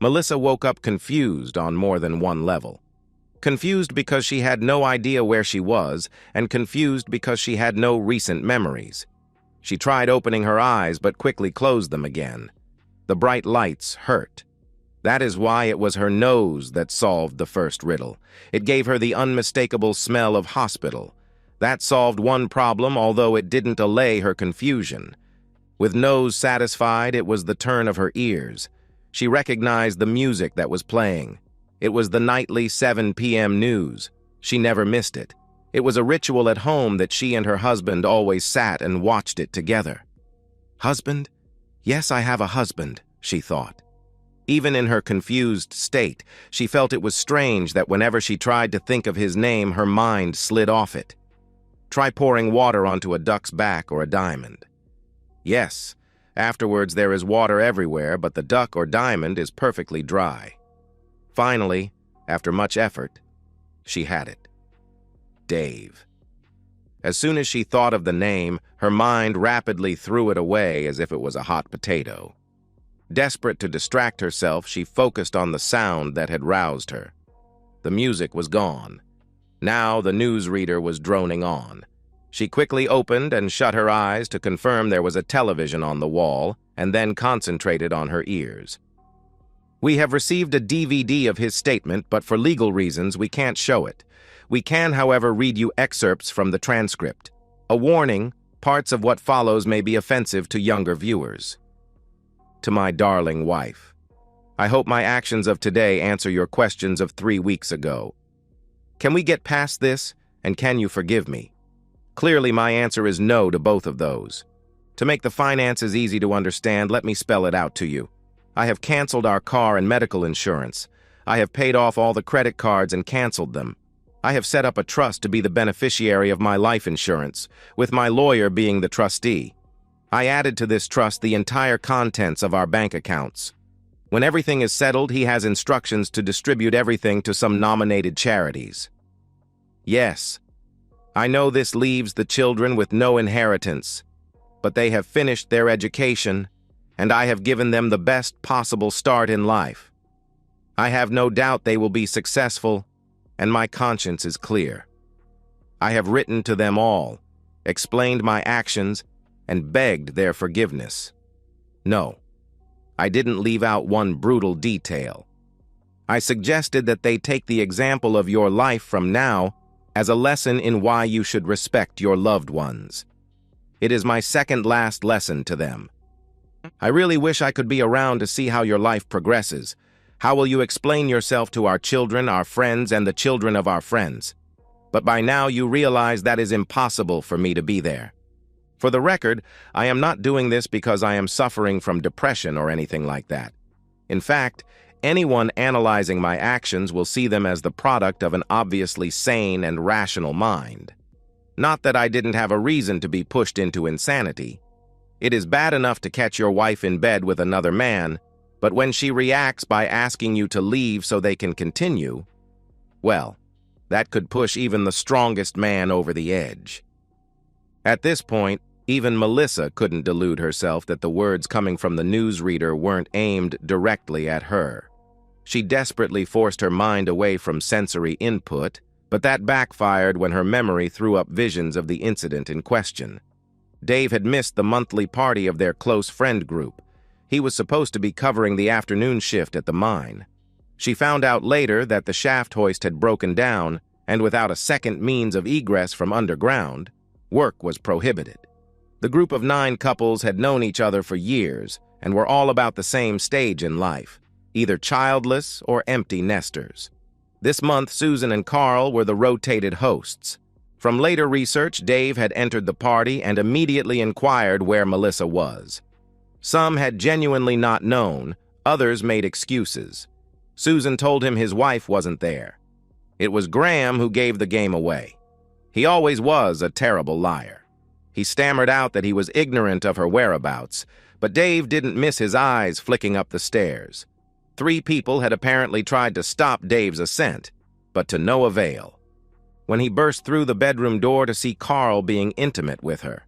Melissa woke up confused on more than one level. Confused because she had no idea where she was, and confused because she had no recent memories. She tried opening her eyes but quickly closed them again. The bright lights hurt. That is why it was her nose that solved the first riddle. It gave her the unmistakable smell of hospital. That solved one problem, although it didn't allay her confusion. With nose satisfied, it was the turn of her ears. She recognized the music that was playing. It was the nightly 7 p.m. news. She never missed it. It was a ritual at home that she and her husband always sat and watched it together. Husband? Yes, I have a husband, she thought. Even in her confused state, she felt it was strange that whenever she tried to think of his name, her mind slid off it. Try pouring water onto a duck's back or a diamond. Yes, afterwards there is water everywhere, but the duck or diamond is perfectly dry. Finally, after much effort, she had it. Dave. As soon as she thought of the name, her mind rapidly threw it away as if it was a hot potato. Desperate to distract herself, she focused on the sound that had roused her. The music was gone. Now the newsreader was droning on. She quickly opened and shut her eyes to confirm there was a television on the wall, and then concentrated on her ears. We have received a DVD of his statement, but for legal reasons we can't show it. We can, however, read you excerpts from the transcript. A warning, parts of what follows may be offensive to younger viewers. To my darling wife, I hope my actions of today answer your questions of 3 weeks ago. Can we get past this, and can you forgive me? Clearly, my answer is no to both of those. To make the finances easy to understand, let me spell it out to you. I have canceled our car and medical insurance. I have paid off all the credit cards and canceled them. I have set up a trust to be the beneficiary of my life insurance, with my lawyer being the trustee. I added to this trust the entire contents of our bank accounts. When everything is settled, he has instructions to distribute everything to some nominated charities. Yes, I know this leaves the children with no inheritance, but they have finished their education, and I have given them the best possible start in life. I have no doubt they will be successful, and my conscience is clear. I have written to them all, explained my actions, and begged their forgiveness. No, I didn't leave out one brutal detail. I suggested that they take the example of your life from now as a lesson in why you should respect your loved ones. It is my second last lesson to them. I really wish I could be around to see how your life progresses. How will you explain yourself to our children, our friends, and the children of our friends? But by now you realize that is impossible for me to be there. For the record, I am not doing this because I am suffering from depression or anything like that. In fact, anyone analyzing my actions will see them as the product of an obviously sane and rational mind. Not that I didn't have a reason to be pushed into insanity. It is bad enough to catch your wife in bed with another man, but when she reacts by asking you to leave so they can continue, well, that could push even the strongest man over the edge. At this point, even Melissa couldn't delude herself that the words coming from the newsreader weren't aimed directly at her. She desperately forced her mind away from sensory input, but that backfired when her memory threw up visions of the incident in question. Dave had missed the monthly party of their close friend group. He was supposed to be covering the afternoon shift at the mine. She found out later that the shaft hoist had broken down, and without a second means of egress from underground, work was prohibited. The group of 9 couples had known each other for years and were all about the same stage in life, either childless or empty nesters. This month, Susan and Carl were the rotated hosts. From later research, Dave had entered the party and immediately inquired where Melissa was. Some had genuinely not known, others made excuses. Susan told him his wife wasn't there. It was Graham who gave the game away. He always was a terrible liar. He stammered out that he was ignorant of her whereabouts, but Dave didn't miss his eyes flicking up the stairs. 3 people had apparently tried to stop Dave's ascent, but to no avail. When he burst through the bedroom door to see Carl being intimate with her.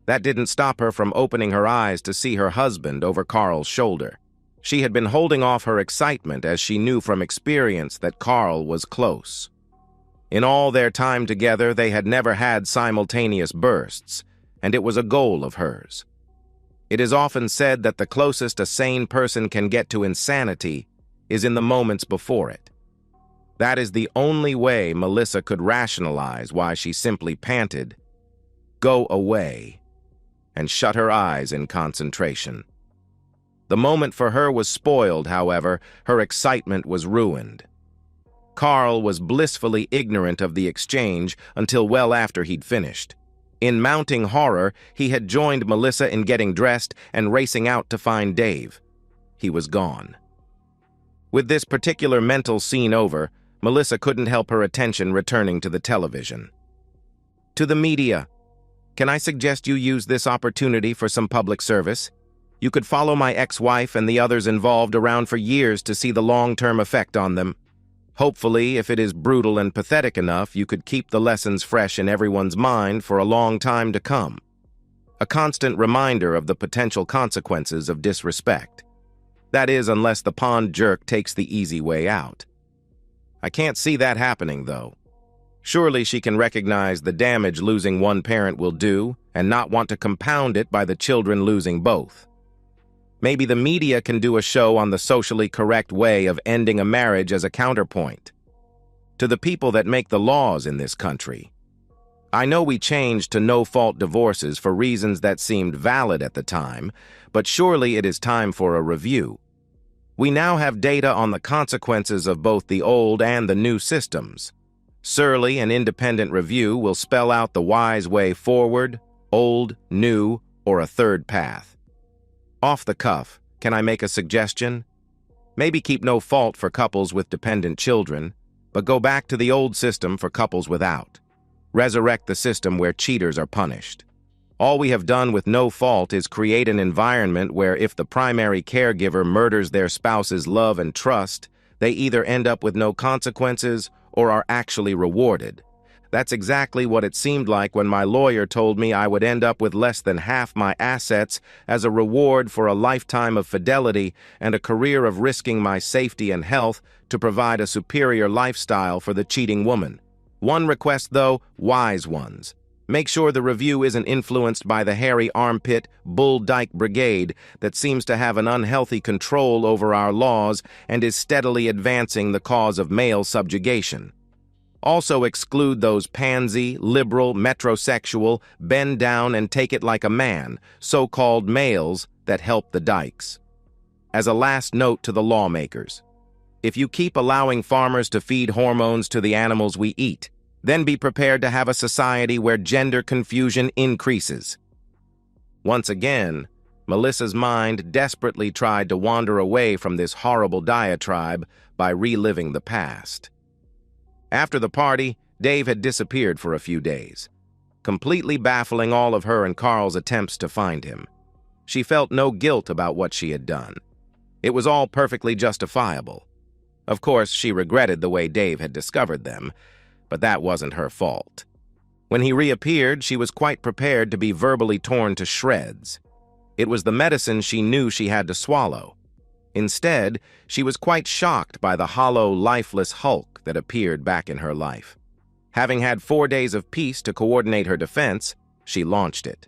That didn't stop her from opening her eyes to see her husband over Carl's shoulder. She had been holding off her excitement as she knew from experience that Carl was close. In all their time together, they had never had simultaneous bursts, and it was a goal of hers. It is often said that the closest a sane person can get to insanity is in the moments before it. That is the only way Melissa could rationalize why she simply panted, "Go away," and shut her eyes in concentration. The moment for her was spoiled, however. Her excitement was ruined. Carl was blissfully ignorant of the exchange until well after he'd finished. In mounting horror, he had joined Melissa in getting dressed and racing out to find Dave. He was gone. With this particular mental scene over, Melissa couldn't help her attention returning to the television. To the media, can I suggest you use this opportunity for some public service? You could follow my ex-wife and the others involved around for years to see the long-term effect on them. Hopefully, if it is brutal and pathetic enough, you could keep the lessons fresh in everyone's mind for a long time to come. A constant reminder of the potential consequences of disrespect. That is, unless the pond jerk takes the easy way out. I can't see that happening, though. Surely she can recognize the damage losing one parent will do and not want to compound it by the children losing both. Maybe the media can do a show on the socially correct way of ending a marriage as a counterpoint. To the people that make the laws in this country, I know we changed to no-fault divorces for reasons that seemed valid at the time, but surely it is time for a review. We now have data on the consequences of both the old and the new systems. Surely an independent review will spell out the wise way forward, old, new, or a third path. Off the cuff, can I make a suggestion? Maybe keep no fault for couples with dependent children, but go back to the old system for couples without. Resurrect the system where cheaters are punished. All we have done with no fault is create an environment where if the primary caregiver murders their spouse's love and trust, they either end up with no consequences or are actually rewarded. That's exactly what it seemed like when my lawyer told me I would end up with less than half my assets as a reward for a lifetime of fidelity and a career of risking my safety and health to provide a superior lifestyle for the cheating woman. One request, though, wise ones. Make sure the review isn't influenced by the hairy armpit Bull Dyke Brigade that seems to have an unhealthy control over our laws and is steadily advancing the cause of male subjugation. Also exclude those pansy, liberal, metrosexual, bend down and take it like a man, so-called males that help the dykes. As a last note to the lawmakers, if you keep allowing farmers to feed hormones to the animals we eat, then be prepared to have a society where gender confusion increases. Once again, Melissa's mind desperately tried to wander away from this horrible diatribe by reliving the past. After the party, Dave had disappeared for a few days, completely baffling all of her and Carl's attempts to find him. She felt no guilt about what she had done. It was all perfectly justifiable. Of course, she regretted the way Dave had discovered them, but that wasn't her fault. When he reappeared, she was quite prepared to be verbally torn to shreds. It was the medicine she knew she had to swallow. Instead, she was quite shocked by the hollow, lifeless hulk that appeared back in her life. Having had 4 days of peace to coordinate her defense, she launched it,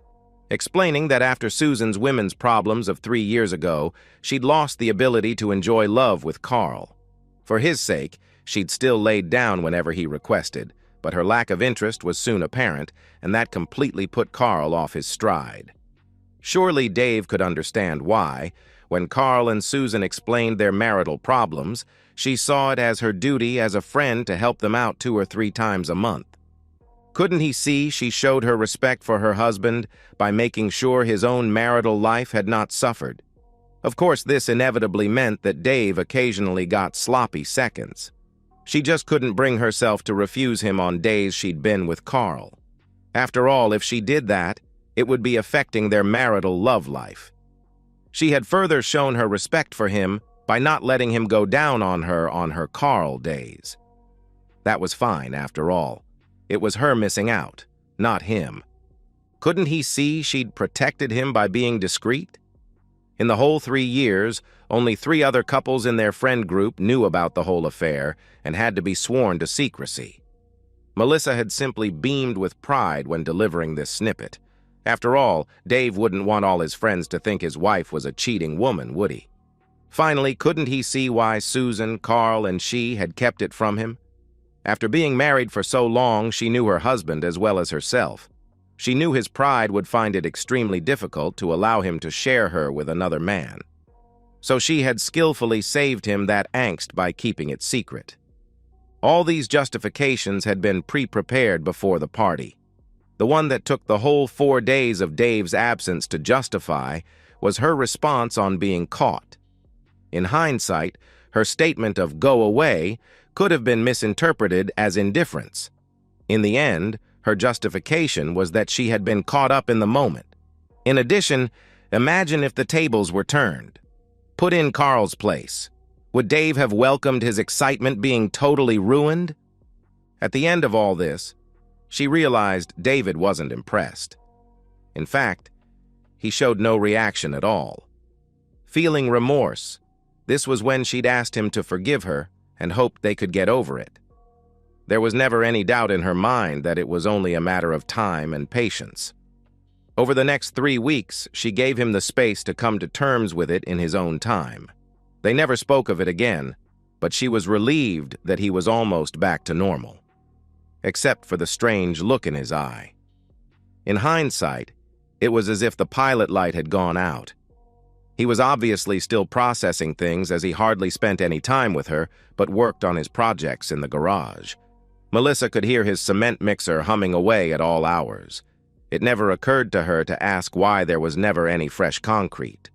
explaining that after Susan's women's problems of 3 years ago, she'd lost the ability to enjoy love with Carl. For his sake, she'd still laid down whenever he requested, but her lack of interest was soon apparent, and that completely put Carl off his stride. Surely Dave could understand why. When Carl and Susan explained their marital problems, she saw it as her duty as a friend to help them out 2 or 3 times a month. Couldn't he see she showed her respect for her husband by making sure his own marital life had not suffered? Of course, this inevitably meant that Dave occasionally got sloppy seconds. She just couldn't bring herself to refuse him on days she'd been with Carl. After all, if she did that, it would be affecting their marital love life. She had further shown her respect for him by not letting him go down on her Carl days. That was fine, after all. It was her missing out, not him. Couldn't he see she'd protected him by being discreet? In the whole 3 years, Only 3 other couples in their friend group knew about the whole affair and had to be sworn to secrecy. Melissa had simply beamed with pride when delivering this snippet. After all, Dave wouldn't want all his friends to think his wife was a cheating woman, would he? Finally, couldn't he see why Susan, Carl, and she had kept it from him? After being married for so long, she knew her husband as well as herself. She knew his pride would find it extremely difficult to allow him to share her with another man. So she had skillfully saved him that angst by keeping it secret. All these justifications had been pre-prepared before the party. The one that took the whole 4 days of Dave's absence to justify was her response on being caught. In hindsight, her statement of "go away" could have been misinterpreted as indifference. In the end, her justification was that she had been caught up in the moment. In addition, imagine if the tables were turned. Put in Carl's place. Would Dave have welcomed his excitement being totally ruined? At the end of all this, she realized David wasn't impressed. In fact, he showed no reaction at all. Feeling remorse, this was when she'd asked him to forgive her and hoped they could get over it. There was never any doubt in her mind that it was only a matter of time and patience. Over the next 3 weeks, she gave him the space to come to terms with it in his own time. They never spoke of it again, but she was relieved that he was almost back to normal, except for the strange look in his eye. In hindsight, it was as if the pilot light had gone out. He was obviously still processing things as he hardly spent any time with her, but worked on his projects in the garage. Melissa could hear his cement mixer humming away at all hours. It never occurred to her to ask why there was never any fresh concrete.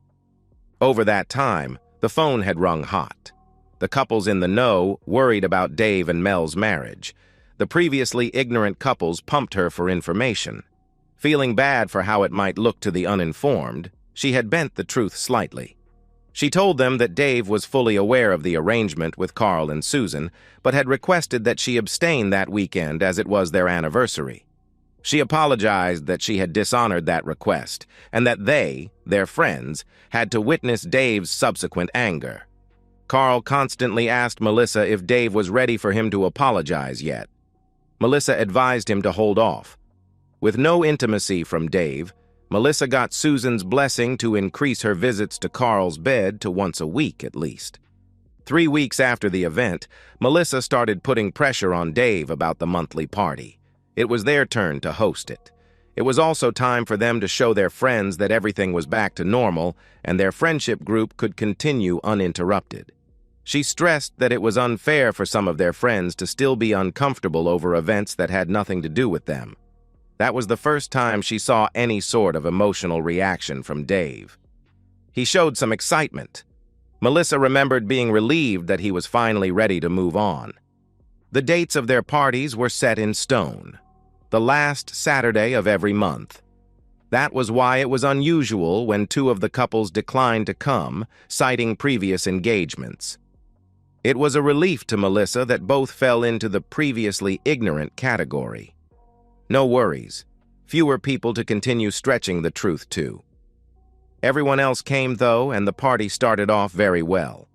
Over that time, the phone had rung hot. The couples in the know worried about Dave and Mel's marriage. The previously ignorant couples pumped her for information. Feeling bad for how it might look to the uninformed, she had bent the truth slightly. She told them that Dave was fully aware of the arrangement with Carl and Susan, but had requested that she abstain that weekend as it was their anniversary. She apologized that she had dishonored that request, and that they, their friends, had to witness Dave's subsequent anger. Carl constantly asked Melissa if Dave was ready for him to apologize yet. Melissa advised him to hold off. With no intimacy from Dave, Melissa got Susan's blessing to increase her visits to Carl's bed to once a week at least. 3 weeks after the event, Melissa started putting pressure on Dave about the monthly party. It was their turn to host it. It was also time for them to show their friends that everything was back to normal and their friendship group could continue uninterrupted. She stressed that it was unfair for some of their friends to still be uncomfortable over events that had nothing to do with them. That was the first time she saw any sort of emotional reaction from Dave. He showed some excitement. Melissa remembered being relieved that he was finally ready to move on. The dates of their parties were set in stone, the last Saturday of every month. That was why it was unusual when 2 of the couples declined to come, citing previous engagements. It was a relief to Melissa that both fell into the previously ignorant category. No worries. Fewer people to continue stretching the truth to. Everyone else came, though, and the party started off very well.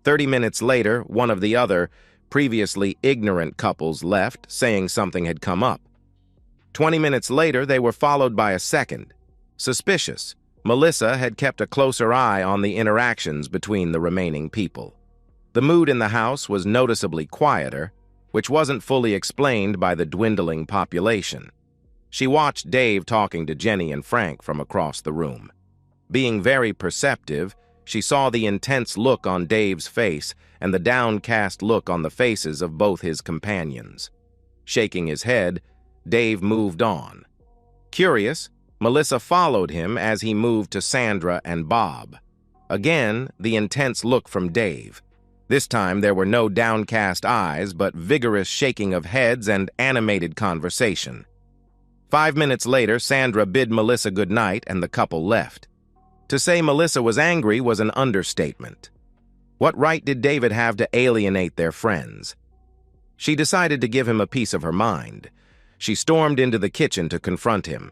30 minutes later, one of the other, previously ignorant couples left, saying something had come up. 20 minutes later, they were followed by a second. Suspicious, Melissa had kept a closer eye on the interactions between the remaining people. The mood in the house was noticeably quieter, which wasn't fully explained by the dwindling population. She watched Dave talking to Jenny and Frank from across the room. Being very perceptive, she saw the intense look on Dave's face and the downcast look on the faces of both his companions. Shaking his head, Dave moved on. Curious, Melissa followed him as he moved to Sandra and Bob. Again, the intense look from Dave. This time there were no downcast eyes, but vigorous shaking of heads and animated conversation. 5 minutes later, Sandra bid Melissa good night and the couple left. To say Melissa was angry was an understatement. What right did David have to alienate their friends? She decided to give him a piece of her mind. She stormed into the kitchen to confront him.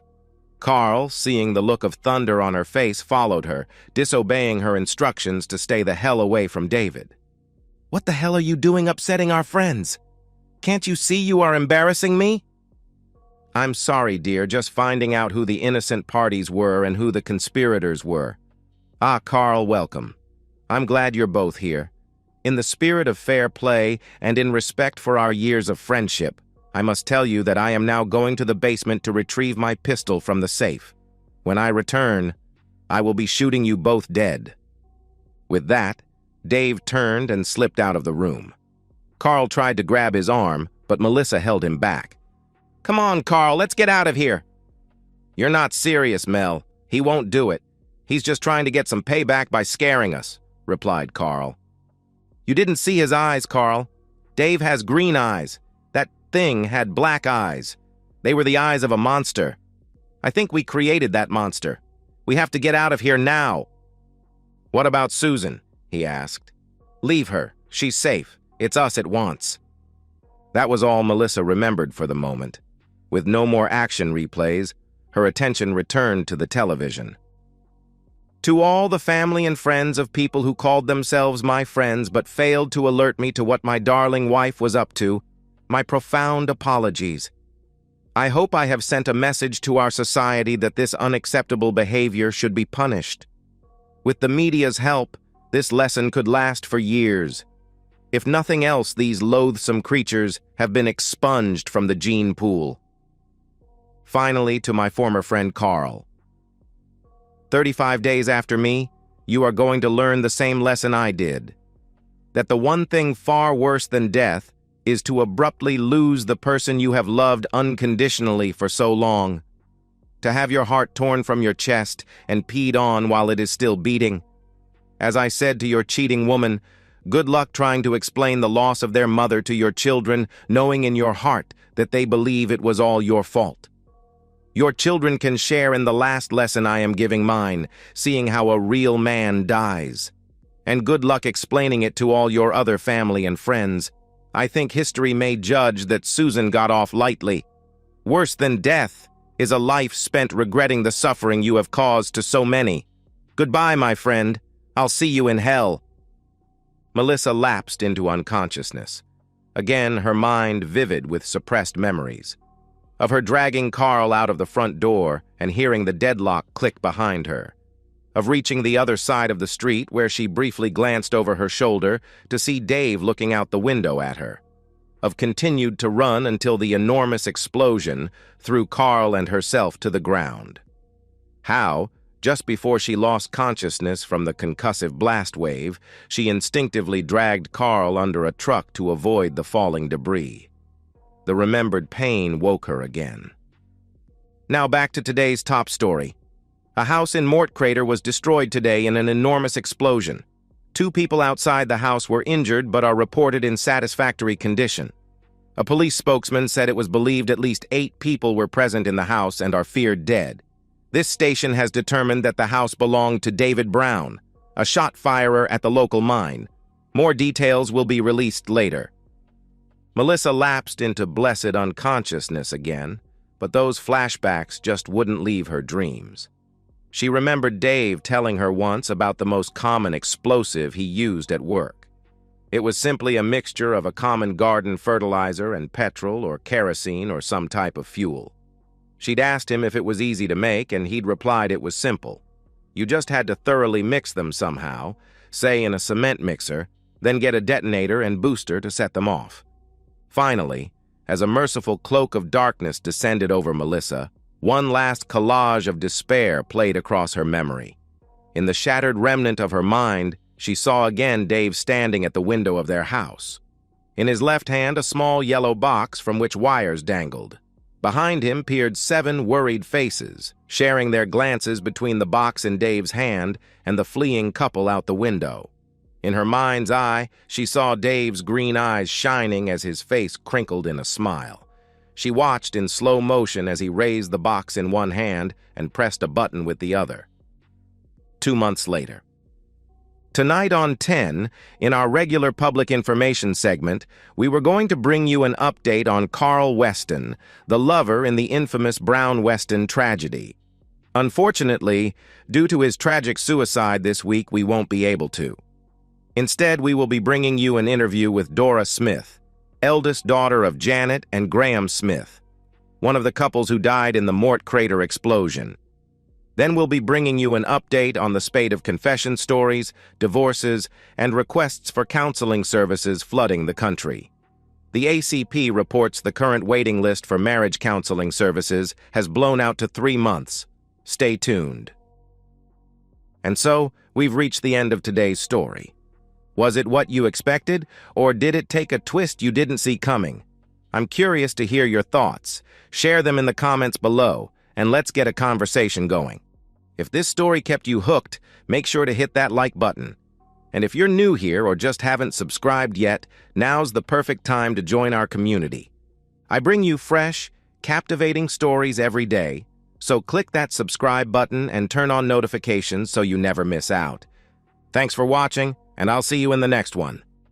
Carl, seeing the look of thunder on her face, followed her, disobeying her instructions to stay the hell away from David. "What the hell are you doing upsetting our friends? Can't you see you are embarrassing me?" "I'm sorry, dear, just finding out who the innocent parties were and who the conspirators were." "Ah, Carl, welcome. I'm glad you're both here. In the spirit of fair play and in respect for our years of friendship, I must tell you that I am now going to the basement to retrieve my pistol from the safe. When I return, I will be shooting you both dead." With that, Dave turned and slipped out of the room. Carl tried to grab his arm, but Melissa held him back. "Come on, Carl, let's get out of here." "You're not serious, Mel. He won't do it. He's just trying to get some payback by scaring us," replied Carl. "You didn't see his eyes, Carl. Dave has green eyes. That thing had black eyes. They were the eyes of a monster. I think we created that monster. We have to get out of here now." "What about Susan?" he asked. "Leave her. She's safe. It's us it wants." That was all Melissa remembered for the moment. With no more action replays, her attention returned to the television. "To all the family and friends of people who called themselves my friends but failed to alert me to what my darling wife was up to, my profound apologies. I hope I have sent a message to our society that this unacceptable behavior should be punished. With the media's help, this lesson could last for years. If nothing else, these loathsome creatures have been expunged from the gene pool." Finally, to my former friend Carl. 35 days after me, you are going to learn the same lesson I did. That the one thing far worse than death is to abruptly lose the person you have loved unconditionally for so long. To have your heart torn from your chest and peed on while it is still beating. As I said to your cheating woman, good luck trying to explain the loss of their mother to your children, knowing in your heart that they believe it was all your fault. Your children can share in the last lesson I am giving mine, seeing how a real man dies. And good luck explaining it to all your other family and friends. I think history may judge that Susan got off lightly. Worse than death is a life spent regretting the suffering you have caused to so many. Goodbye, my friend. I'll see you in hell." Melissa lapsed into unconsciousness. Again, her mind vivid with suppressed memories. Of her dragging Carl out of the front door and hearing the deadlock click behind her. Of reaching the other side of the street where she briefly glanced over her shoulder to see Dave looking out the window at her. Of continued to run until the enormous explosion threw Carl and herself to the ground. How, just before she lost consciousness from the concussive blast wave, she instinctively dragged Carl under a truck to avoid the falling debris. The remembered pain woke her again. Now back to today's top story. A house in Mort Crater was destroyed today in an enormous explosion. 2 people outside the house were injured but are reported in satisfactory condition. A police spokesman said it was believed at least 8 people were present in the house and are feared dead. This station has determined that the house belonged to David Brown, a shot firer at the local mine. More details will be released later. Melissa lapsed into blessed unconsciousness again, but those flashbacks just wouldn't leave her dreams. She remembered Dave telling her once about the most common explosive he used at work. It was simply a mixture of a common garden fertilizer and petrol or kerosene or some type of fuel. She'd asked him if it was easy to make, and he'd replied it was simple. You just had to thoroughly mix them somehow, say in a cement mixer, then get a detonator and booster to set them off. Finally, as a merciful cloak of darkness descended over Melissa, one last collage of despair played across her memory. In the shattered remnant of her mind, she saw again Dave standing at the window of their house. In his left hand, a small yellow box from which wires dangled. Behind him peered 7 worried faces, sharing their glances between the box in Dave's hand and the fleeing couple out the window. In her mind's eye, she saw Dave's green eyes shining as his face crinkled in a smile. She watched in slow motion as he raised the box in one hand and pressed a button with the other. 2 months later. Tonight on 10, in our regular public information segment, we were going to bring you an update on Carl Weston, the lover in the infamous Brown Weston tragedy. Unfortunately, due to his tragic suicide this week, we won't be able to. Instead, we will be bringing you an interview with Dora Smith, eldest daughter of Janet and Graham Smith, one of the couples who died in the Mort crater explosion. Then we'll be bringing you an update on the spate of confession stories, divorces, and requests for counseling services flooding the country. The ACP reports the current waiting list for marriage counseling services has blown out to 3 months. Stay tuned. And so, we've reached the end of today's story. Was it what you expected, or did it take a twist you didn't see coming? I'm curious to hear your thoughts. Share them in the comments below, and let's get a conversation going. If this story kept you hooked, make sure to hit that like button. And if you're new here or just haven't subscribed yet, now's the perfect time to join our community. I bring you fresh, captivating stories every day, so click that subscribe button and turn on notifications so you never miss out. Thanks for watching, and I'll see you in the next one.